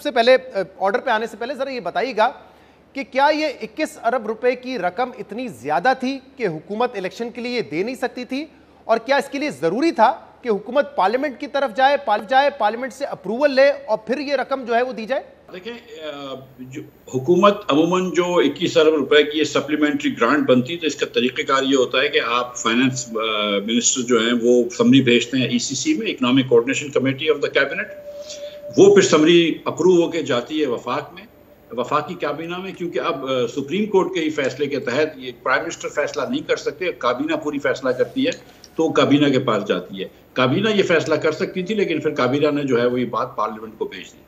सबसे पहले ऑर्डर पे आने से पहले जरा ये बताइएगा कि क्या ये 21 अरब रुपए की रकम इतनी ज्यादा थी कि हुकूमत इलेक्शन के लिए ये दे नहीं सकती थी, और क्या इसके लिए जरूरी था कि हुकूमत पार्लियामेंट की तरफ जाए, पार्लियामेंट से अप्रूवल ले और फिर ये रकम जो है वो दी जाए? देखें, जो हुकूमत अमूमन जो 21 अरब रुपए की सप्लीमेंट्री ग्रांट बनती है तो इसका तरीक़ेकार ये होता है कि आप फाइनेंस मिनिस्टर जो हैं वो समरी भेजते हैं ईसीसी में, economic coordination committee of the cabinet. वो फिर समरी अप्रूव होके जाती है वफाक में, वफाकी काबीना में, क्योंकि अब सुप्रीम कोर्ट के ही फैसले के तहत ये प्राइम मिनिस्टर फैसला नहीं कर सकते, काबीना पूरी फैसला करती है, तो काबीना के पास जाती है। काबीना ये फैसला कर सकती थी लेकिन फिर काबीना ने जो है वो ये बात पार्लियामेंट को भेज दी।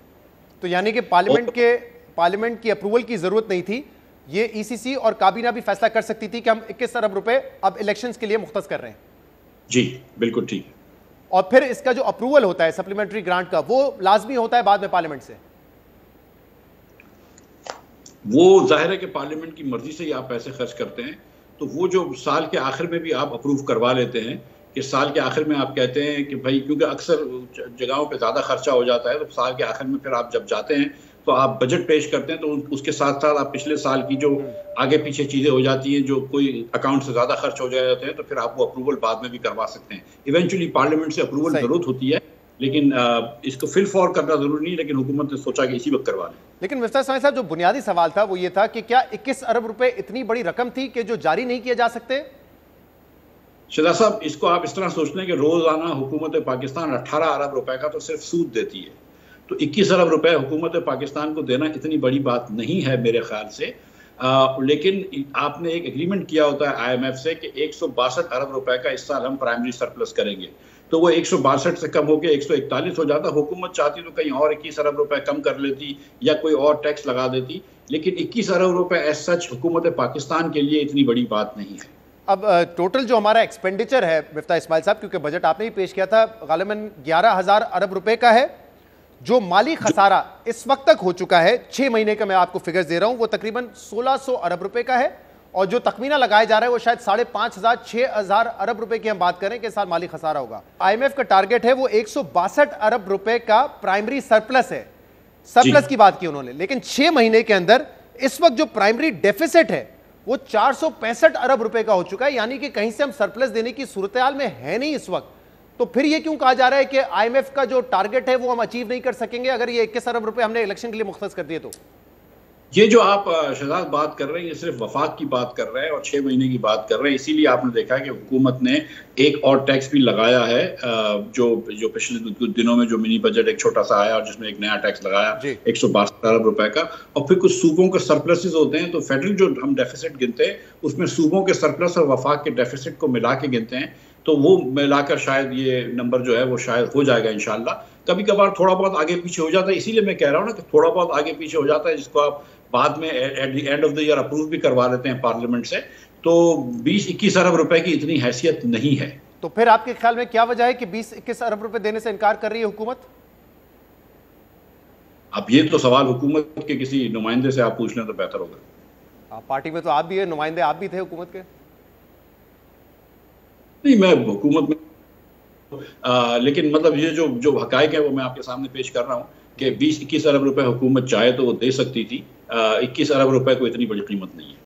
तो यानी कि पार्लियामेंट की अप्रूवल की जरूरत नहीं थी, ये ईसीसी और काबीना भी फैसला कर सकती थी कि हम 21 अरब रुपए अब इलेक्शंस के लिए मुख्तस कर रहे हैं। जी बिल्कुल ठीक है। और फिर इसका जो अप्रूवल होता है सप्लीमेंट्री ग्रांट का, वो लाजमी होता है बाद में पार्लियामेंट से? वो जाहिर है कि पार्लियामेंट की मर्जी से ही आप पैसे खर्च करते हैं, तो वो जो साल के आखिर में भी आप अप्रूव करवा लेते हैं कि साल के आखिर में आप कहते हैं कि भाई, क्योंकि अक्सर जगहों पे ज़्यादा खर्चा हो जाता है, तो साल के आखिर में फिर आप जब जाते हैं तो आप बजट पेश करते हैं, तो उसके साथ साथ आप पिछले साल की जो आगे पीछे चीज़ें हो जाती हैं, जो कोई अकाउंट से ज़्यादा खर्च हो जाते हैं, तो फिर आप वो अप्रूवल बाद में भी करवा सकते हैं। इवेंचुअली पार्लियामेंट से अप्रूवल जरूरत होती है, लेकिन इसको फिल फॉर करना जरूरी नहीं, लेकिन हुकूमत ने सोचा कि इसी वक्त करवा लें। लेकिन मिफ्ता इस्माइल साहब, जो बुनियादी सवाल था वो ये था कि क्या 21 अरब रुपए इतनी बड़ी रकम थी कि जो जारी नहीं किए जा सकते? शहजाद साहब, इसको आप इस तरह सोच लें कि रोजाना हुकूमत पाकिस्तान 18 अरब रुपए का तो सिर्फ सूद देती है, तो 21 अरब रुपए हुकूमत पाकिस्तान को देना इतनी बड़ी बात नहीं है मेरे ख्याल से। लेकिन आपने एक एग्रीमेंट किया होता है IMF से कि 162 अरब रुपए का इस साल हम प्राइमरी सरप्लस करेंगे, तो वो 162 से कम होकर 141 हो जाता। हुकूमत चाहती तो कहीं और 21 अरब रुपए कम कर लेती या कोई और टैक्स लगा देती, लेकिन 21 अरब रुपए एज सच हुकूमत पाकिस्तान के लिए इतनी बड़ी बात नहीं है। अब टोटल जो हमारा एक्सपेंडिचर है मिफ्ता इस्माइल साहब, क्योंकि बजट आपने ही पेश किया था, गालिबन 11,000 अरब रुपए का है। जो माली खसारा इस वक्त तक हो चुका है, 6 महीने का मैं आपको फिगर्स दे रहा हूं, वो तकरीबन 1600 अरब रुपए का है। और जो तखमीना लगाया जा रहा है वो शायद 5,500 6,000 अरब रुपए की हम बात करें कि साल माली खसारा होगा। IMF का टारगेट है वो 162 अरब रुपए का प्राइमरी सरप्लस है, सरप्लस की बात की उन्होंने। लेकिन 6 महीने के अंदर इस वक्त जो प्राइमरी डेफिसिट है वो 465 अरब रुपए का हो चुका है, यानी कि कहीं से हम सरप्लस देने की सूरत हाल में है नहीं इस वक्त। तो फिर ये क्यों कहा जा रहा है कि IMF का जो टारगेट है वो हम अचीव नहीं कर सकेंगे अगर ये 21 अरब रुपए हमने इलेक्शन के लिए मुख्तस कर दिए? तो ये जो आप शहजाद बात कर रहे हैं, ये सिर्फ वफाक की बात कर रहे हैं और 6 महीने की बात कर रहे हैं। इसीलिए आपने देखा है कि हुकूमत ने एक और टैक्स भी लगाया है, जो पिछले कुछ दिनों में जो मिनी बजट एक छोटा सा आया और जिसमें एक नया टैक्स लगाया 162 अरब रुपए का। और फिर कुछ सूबों के सरप्लसेस होते हैं, तो फेडरल जो हम डेफिसिट गिनते हैं उसमें सूबों के सरप्लस और वफाक के डेफिसिट को मिला के गिनते हैं, तो वो मिलाकर शायद ये नंबर जो है वो शायद हो जाएगा इंशाल्लाह। कभी कभार थोड़ा बहुत आगे पीछे हो जाता है, इसीलिए मैं कह रहा हूँ ना कि थोड़ा बहुत आगे पीछे हो जाता है, जिसको आप बाद में at the end of the year approve भी करवा लेते हैं पार्लियामेंट से। तो 20-21 अरब रुपए की इतनी हैसियत नहीं है। तो फिर आपके ख्याल में क्या वजह है कि 20-21 अरब रुपए देने से इनकार कर रही है हुकूमत? अब ये तो सवाल हुकूमत के किसी नुमाइंदे से आप पूछ लें तो बेहतर होगा। पार्टी में तो आप भी है, नुमाइंदे आप भी थे हुकूमत के। नहीं, मैं हुकूमत में लेकिन मतलब ये जो हकायक है वो मैं आपके सामने पेश कर रहा हूँ कि 20-21 अरब रुपए हुकूमत चाहे तो वो दे सकती थी। 21 अरब रुपए को इतनी बड़ी कीमत नहीं है।